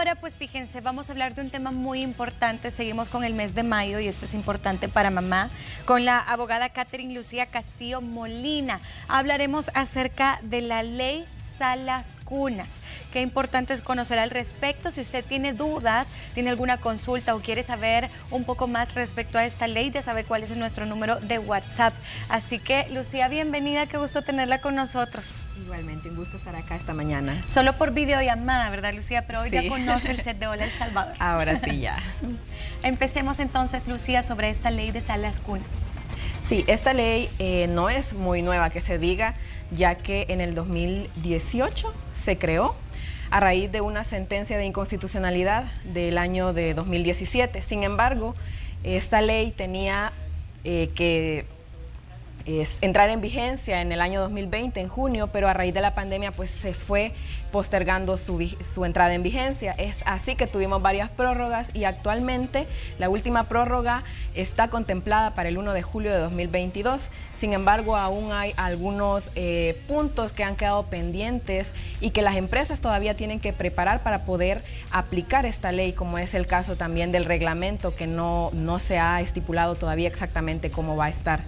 ahora, pues fíjense, vamos a hablar de un tema muy importante. Seguimos con el mes de mayo y este es importante para mamá, con la abogada Catherine Lucía Castillo Molina. Hablaremos acerca de la ley Salas Cunas. Qué importante es conocer al respecto. Si usted tiene dudas, tiene alguna consulta o quiere saber un poco más respecto a esta ley, ya sabe cuál es nuestro número de WhatsApp. Así que, Lucía, bienvenida, qué gusto tenerla con nosotros. Igualmente, un gusto estar acá esta mañana. Solo por videollamada, ¿verdad, Lucía? Pero hoy Sí. ya conoce el set de Hola El Salvador. Ahora sí, ya. Empecemos entonces, Lucía, sobre esta ley de Salas Cunas. Sí, esta ley no es muy nueva que se diga, ya que en el 2018 se creó a raíz de una sentencia de inconstitucionalidad del año de 2017. Sin embargo, esta ley tenía que entrar en vigencia en el año 2020, en junio, pero a raíz de la pandemia pues se fue postergando su entrada en vigencia. Es así que tuvimos varias prórrogas y actualmente la última prórroga está contemplada para el 1 de julio de 2022. Sin embargo, aún hay algunos puntos que han quedado pendientes y que las empresas todavía tienen que preparar para poder aplicar esta ley, como es el caso también del reglamento, que no se ha estipulado todavía exactamente cómo va a estar.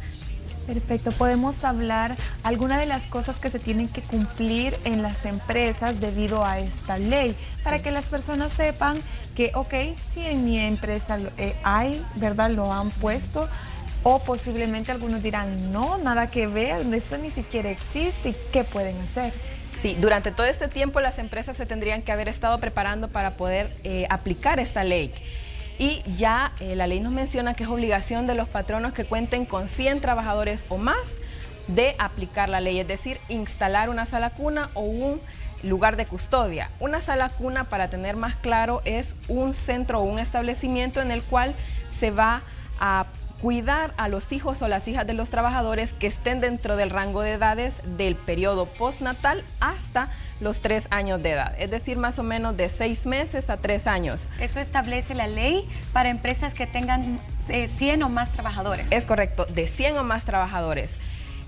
Perfecto, podemos hablar algunas de las cosas que se tienen que cumplir en las empresas debido a esta ley, para que las personas sepan que, ok, si en mi empresa hay, ¿verdad? Lo han puesto, o posiblemente algunos dirán, no, nada que ver, esto ni siquiera existe, ¿y qué pueden hacer? Sí, durante todo este tiempo las empresas se tendrían que haber estado preparando para poder aplicar esta ley. Y ya la ley nos menciona que es obligación de los patronos que cuenten con 100 trabajadores o más de aplicar la ley, es decir, instalar una sala cuna o un lugar de custodia. Una sala cuna, para tener más claro, es un centro o un establecimiento en el cual se va a cuidar a los hijos o las hijas de los trabajadores que estén dentro del rango de edades del periodo postnatal hasta los 3 años de edad, es decir, más o menos de 6 meses a 3 años. Eso establece la ley para empresas que tengan 100 o más trabajadores. Es correcto, de 100 o más trabajadores.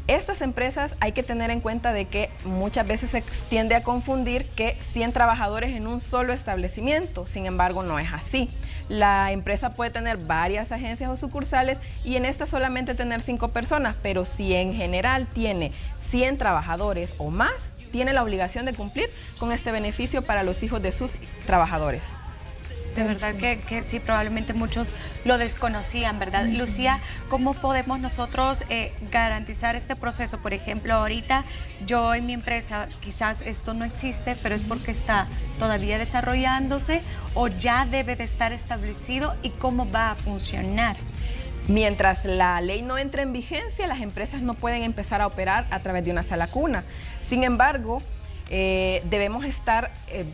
Estas empresas hay que tener en cuenta de que muchas veces se tiende a confundir que 100 trabajadores en un solo establecimiento, sin embargo no es así. La empresa puede tener varias agencias o sucursales y en esta solamente tener 5 personas, pero si en general tiene 100 trabajadores o más, tiene la obligación de cumplir con este beneficio para los hijos de sus trabajadores. De verdad que sí, probablemente muchos lo desconocían, ¿verdad? Lucía, ¿cómo podemos nosotros garantizar este proceso? Por ejemplo, ahorita yo en mi empresa, quizás esto no existe, pero es porque está todavía desarrollándose o ya debe de estar establecido, y cómo va a funcionar. Mientras la ley no entre en vigencia, las empresas no pueden empezar a operar a través de una sala cuna. Sin embargo, debemos estar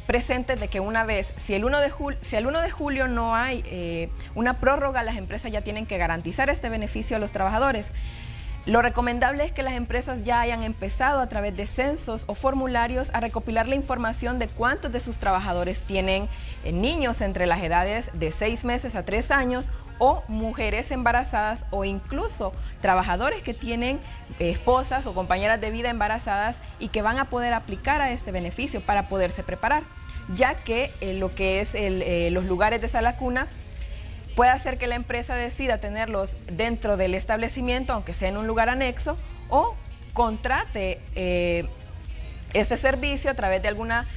presentes de que una vez, si el 1 de julio no hay una prórroga, las empresas ya tienen que garantizar este beneficio a los trabajadores. Lo recomendable es que las empresas ya hayan empezado a través de censos o formularios a recopilar la información de cuántos de sus trabajadores tienen niños entre las edades de 6 meses a 3 años, o mujeres embarazadas, o incluso trabajadores que tienen esposas o compañeras de vida embarazadas y que van a poder aplicar a este beneficio para poderse preparar, ya que lo que es los lugares de sala cuna puede hacer que la empresa decida tenerlos dentro del establecimiento, aunque sea en un lugar anexo, o contrate este servicio a través de alguna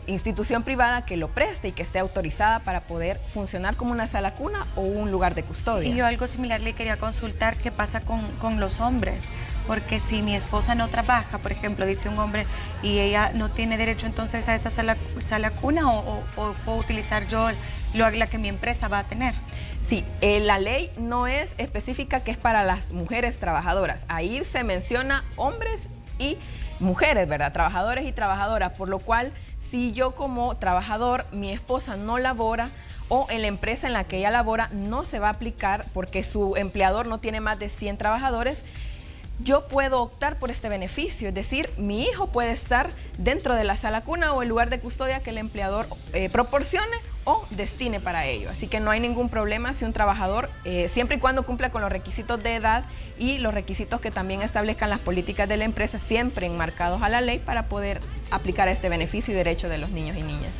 institución privada que lo preste y que esté autorizada para poder funcionar como una sala cuna o un lugar de custodia. Y yo algo similar le quería consultar, ¿qué pasa con los hombres? Porque si mi esposa no trabaja, por ejemplo, dice un hombre, y ella no tiene derecho entonces a esa sala cuna, o puedo utilizar yo la que mi empresa va a tener. Sí, la ley no es específica que es para las mujeres trabajadoras. Ahí se menciona hombres y mujeres, ¿verdad? Trabajadores y trabajadoras, por lo cual si yo como trabajador, mi esposa no labora, o en la empresa en la que ella labora no se va a aplicar porque su empleador no tiene más de 100 trabajadores, yo puedo optar por este beneficio, es decir, mi hijo puede estar dentro de la sala cuna o el lugar de custodia que el empleador proporcione o destine para ello. Así que no hay ningún problema si un trabajador, siempre y cuando cumpla con los requisitos de edad y los requisitos que también establezcan las políticas de la empresa, siempre enmarcados a la ley, para poder aplicar este beneficio y derecho de los niños y niñas.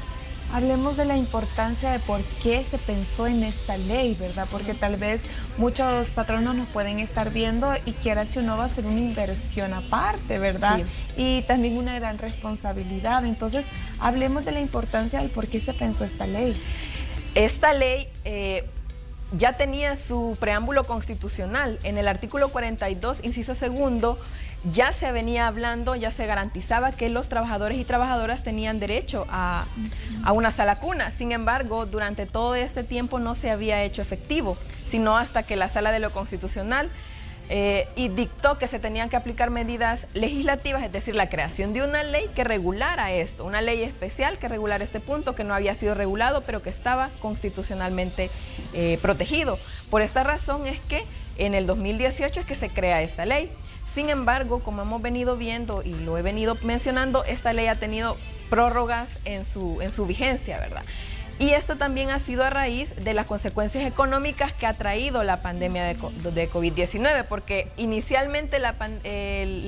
Hablemos de la importancia de por qué se pensó en esta ley, ¿verdad? Porque tal vez muchos patronos nos pueden estar viendo y quiera si uno va a hacer una inversión aparte, ¿verdad? Sí. Y también una gran responsabilidad. Entonces, hablemos de la importancia del por qué se pensó esta ley. Esta ley ya tenía su preámbulo constitucional. En el artículo 42, inciso segundo, ya se venía hablando, ya se garantizaba que los trabajadores y trabajadoras tenían derecho a una sala cuna. Sin embargo, durante todo este tiempo no se había hecho efectivo, sino hasta que la Sala de lo Constitucional y dictó que se tenían que aplicar medidas legislativas, es decir, la creación de una ley que regulara esto, una ley especial que regulara este punto que no había sido regulado, pero que estaba constitucionalmente protegido. Por esta razón es que en el 2018 es que se crea esta ley. Sin embargo, como hemos venido viendo y lo he venido mencionando, esta ley ha tenido prórrogas en su vigencia, ¿verdad? Y esto también ha sido a raíz de las consecuencias económicas que ha traído la pandemia de COVID-19, porque inicialmente la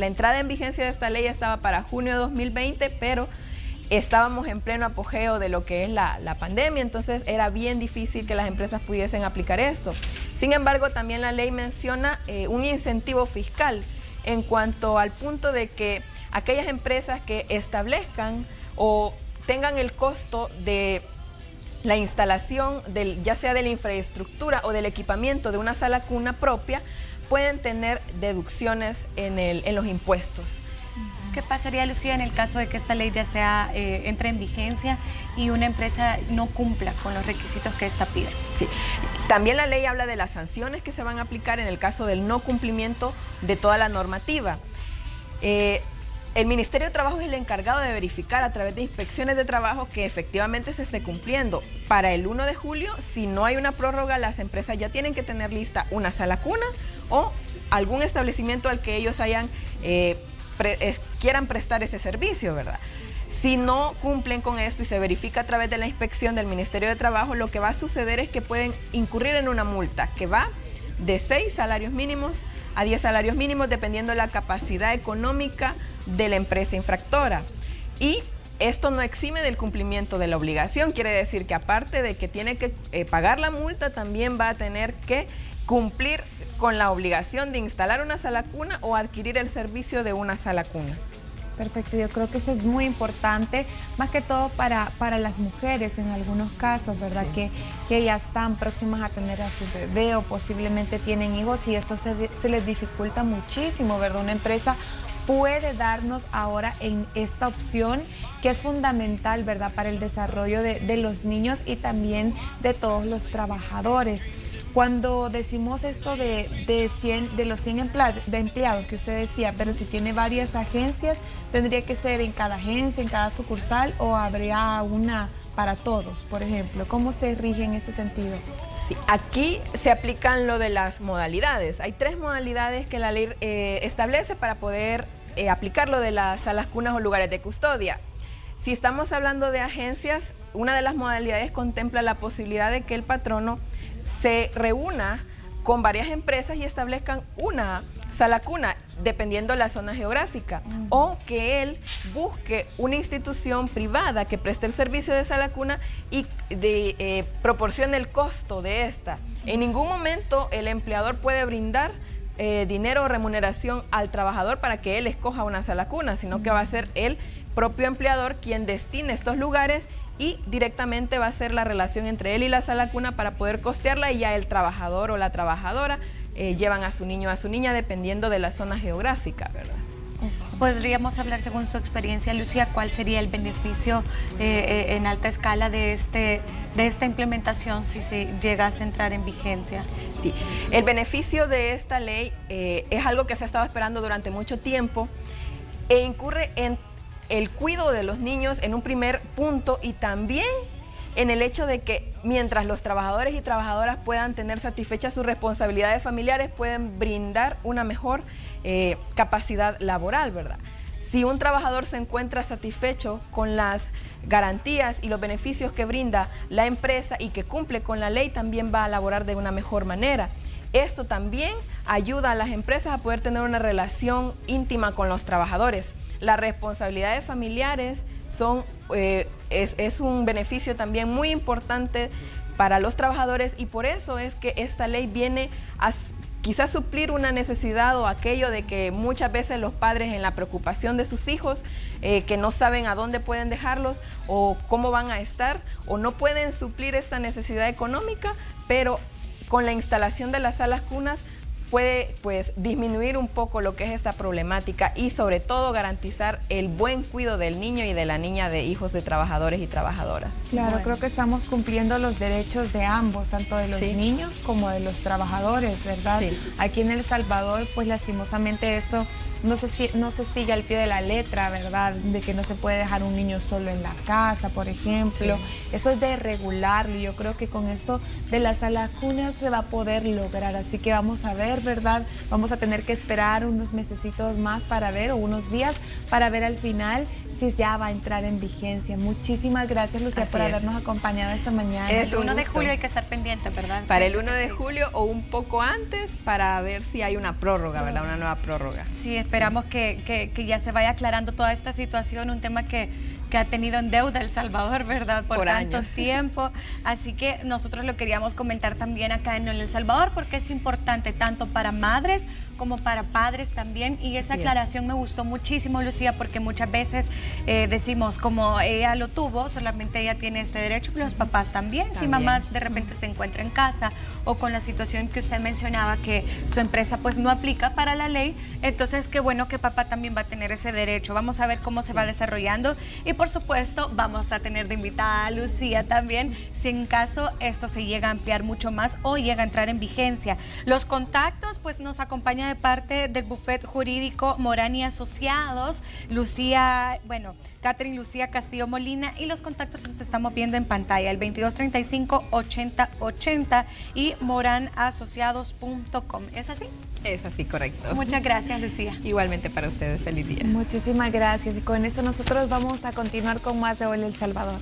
entrada en vigencia de esta ley estaba para junio de 2020, pero estábamos en pleno apogeo de lo que es la pandemia, entonces era bien difícil que las empresas pudiesen aplicar esto. Sin embargo, también la ley menciona un incentivo fiscal en cuanto al punto de que aquellas empresas que establezcan o tengan el costo de la instalación ya sea de la infraestructura o del equipamiento de una sala cuna propia, pueden tener deducciones en los impuestos. ¿Qué pasaría, Lucía, en el caso de que esta ley ya entre en vigencia y una empresa no cumpla con los requisitos que esta pide? Sí. También la ley habla de las sanciones que se van a aplicar en el caso del no cumplimiento de toda la normativa. El Ministerio de Trabajo es el encargado de verificar a través de inspecciones de trabajo que efectivamente se esté cumpliendo. Para el 1 de julio, si no hay una prórroga, las empresas ya tienen que tener lista una sala cuna o algún establecimiento al que ellos quieran prestar ese servicio, ¿verdad? Si no cumplen con esto y se verifica a través de la inspección del Ministerio de Trabajo, lo que va a suceder es que pueden incurrir en una multa que va de 6 salarios mínimos a 10 salarios mínimos, dependiendo de la capacidad económica de la empresa infractora. Y esto no exime del cumplimiento de la obligación, quiere decir que aparte de que tiene que pagar la multa, también va a tener que cumplir con la obligación de instalar una sala cuna o adquirir el servicio de una sala cuna. Perfecto, yo creo que eso es muy importante, más que todo para las mujeres en algunos casos, ¿verdad? Sí. Que ya están próximas a tener a su bebé o posiblemente tienen hijos y esto se les dificulta muchísimo, ¿verdad? Una empresa puede darnos ahora en esta opción que es fundamental, ¿verdad? Para el desarrollo de los niños y también de todos los trabajadores. Cuando decimos esto de los 100 empleados que usted decía, pero si tiene varias agencias, ¿tendría que ser en cada agencia, en cada sucursal o habría una para todos, por ejemplo? ¿Cómo se rige en ese sentido? Sí, aquí se aplican lo de las modalidades. Hay 3 modalidades que la ley establece para poder aplicar lo de las salas cunas o lugares de custodia. Si estamos hablando de agencias, una de las modalidades contempla la posibilidad de que el patrono se reúna con varias empresas y establezcan una sala cuna, dependiendo de la zona geográfica, o que él busque una institución privada que preste el servicio de sala cuna y proporcione el costo de esta. En ningún momento el empleador puede brindar dinero o remuneración al trabajador para que él escoja una sala cuna, sino que va a ser el propio empleador quien destine estos lugares y directamente va a ser la relación entre él y la sala cuna para poder costearla y ya el trabajador o la trabajadora llevan a su niño o a su niña dependiendo de la zona geográfica, ¿verdad? Podríamos hablar, según su experiencia, Lucía, ¿cuál sería el beneficio en alta escala de esta implementación si se llegase a entrar en vigencia? Sí, el beneficio de esta ley es algo que se ha estado esperando durante mucho tiempo e incurre en el cuidado de los niños en un primer punto y también en el hecho de que mientras los trabajadores y trabajadoras puedan tener satisfechas sus responsabilidades familiares, pueden brindar una mejor capacidad laboral, ¿verdad? Si un trabajador se encuentra satisfecho con las garantías y los beneficios que brinda la empresa y que cumple con la ley, también va a laborar de una mejor manera. Esto también ayuda a las empresas a poder tener una relación íntima con los trabajadores. Las responsabilidades familiares es un beneficio también muy importante para los trabajadores, y por eso es que esta ley viene a quizás suplir una necesidad o aquello de que muchas veces los padres, en la preocupación de sus hijos, que no saben a dónde pueden dejarlos o cómo van a estar, o no pueden suplir esta necesidad económica, pero con la instalación de las salas cunas puede pues disminuir un poco lo que es esta problemática, y sobre todo garantizar el buen cuidado del niño y de la niña de hijos de trabajadores y trabajadoras. Claro, Bueno. creo que estamos cumpliendo los derechos de ambos, tanto de los Sí. niños como de los trabajadores, ¿verdad? Sí. Aquí en El Salvador, pues lastimosamente esto no se sigue al pie de la letra, ¿verdad? De que no se puede dejar un niño solo en la casa, por ejemplo. Sí. Eso es de regularlo, y yo creo que con esto de las salas cunas se va a poder lograr, así que vamos a ver, ¿verdad? Vamos a tener que esperar unos mesecitos más para ver, o unos días, para ver al final si ya va a entrar en vigencia. Muchísimas gracias, Lucía, Así por es. habernos acompañado esta mañana. Es El 1 de gusto. julio hay que estar pendiente, ¿verdad? Para el 1 de julio o un poco antes, para ver si hay una prórroga, ¿verdad? Una nueva prórroga. Sí, esperamos que ya se vaya aclarando toda esta situación, un tema que ha tenido en deuda El Salvador, ¿verdad? Por tanto años. tiempo. Así que nosotros lo queríamos comentar también acá en El Salvador, porque es importante tanto para madres como para padres también. Y esa Así es. aclaración me gustó muchísimo, Lucía, porque muchas veces decimos, como ella lo tuvo, solamente ella tiene este derecho, pero los papás también. Si También. mamá de repente se encuentra en casa, o con la situación que usted mencionaba, que su empresa pues no aplica para la ley, entonces qué bueno que papá también va a tener ese derecho. Vamos a ver cómo se va desarrollando, y por supuesto vamos a tener de invitada a Lucía también, si en caso esto se llega a ampliar mucho más o llega a entrar en vigencia. Los contactos, pues nos acompaña de parte del bufete jurídico Morán y Asociados, Lucía, bueno, Catherine Lucía Castillo Molina, y los contactos los estamos viendo en pantalla, el 2235-8080 y moranasociados.com. ¿Es así? Es así, correcto. Muchas gracias, Lucía. Igualmente para ustedes, feliz día. Muchísimas gracias, y con eso nosotros vamos a continuar con más de Hoy El Salvador.